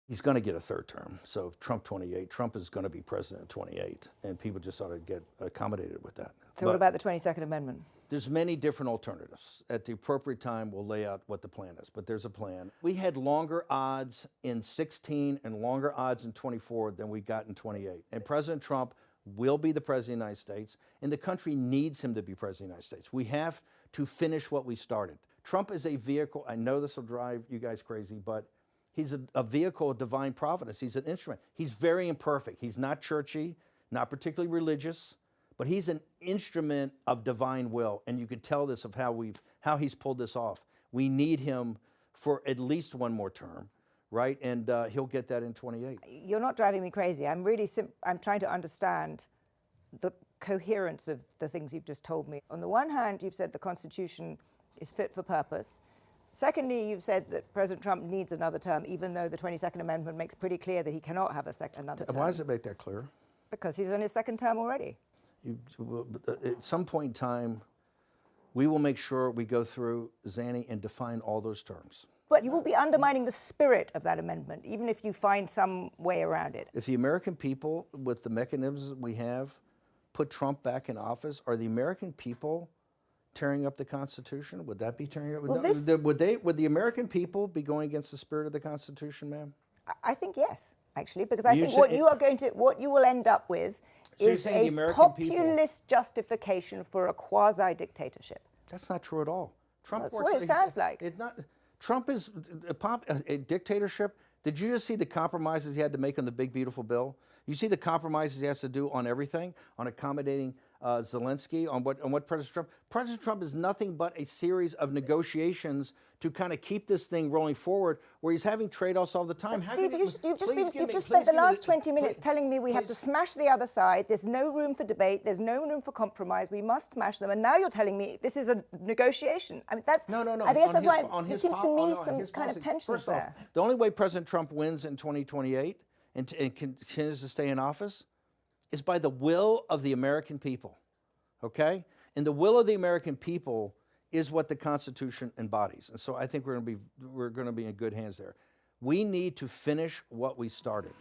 He's going to get a third term. So Trump 28, Trump is going to be president in 28, and people just ought to get accommodated with that. So what about the 22nd Amendment? There's many different alternatives. At the appropriate time, we'll lay out what the plan is, but there's a plan. We had longer odds in 16 and longer odds in 24 than we got in 28. And President Trump will be the president of the United States, and the country needs him to be president of the United States. We have to finish what we started. Trump is a vehicle. I know this will drive you guys crazy, but he's a vehicle of divine providence. He's an instrument. He's very imperfect. He's not churchy, not particularly religious, but he's an instrument of divine will. And you can tell this of how he's pulled this off. We need him for at least one more term, right? And he'll get that in 28. You're not driving me crazy. I'm trying to understand the coherence of the things you've just told me. On the one hand, you've said the Constitution is fit for purpose. Secondly, you've said that President Trump needs another term, even though the 22nd Amendment makes pretty clear that he cannot have another term. Why does it make that clear? Because he's on his second term already. At some point in time, we will make sure we go through Zanny and define all those terms. But you will be undermining the spirit of that amendment, even if you find some way around it. If the American people, with the mechanisms we have, put Trump back in office, are the American people tearing up the Constitution? Would that be tearing up? Well, would the American people be going against the spirit of the Constitution, ma'am? I think yes, actually, because I think what you will end up with is a populist justification for a quasi-dictatorship. That's not true at all. Trump That's what it sounds like. It's not. Trump is a dictatorship. Did you just see the compromises he had to make on the big, beautiful bill? You see the compromises he has to do on everything, on accommodating Zelensky, on what President Trump. President Trump is nothing but a series of negotiations to kind of keep this thing rolling forward, where he's having trade-offs all the time. Steve, you've just spent the last 20 minutes telling me we have to smash the other side. There's no room for debate. There's no room for compromise. We must smash them. And now you're telling me this is a negotiation. I mean, that's no. I guess that's why it seems to me some kind of tension there. First off, the only way President Trump wins in 2028 and continues to stay in office is by the will of the American people. Okay? And the will of the American people is what the Constitution embodies. And so I think we're going to be in good hands there. We need to finish what we started.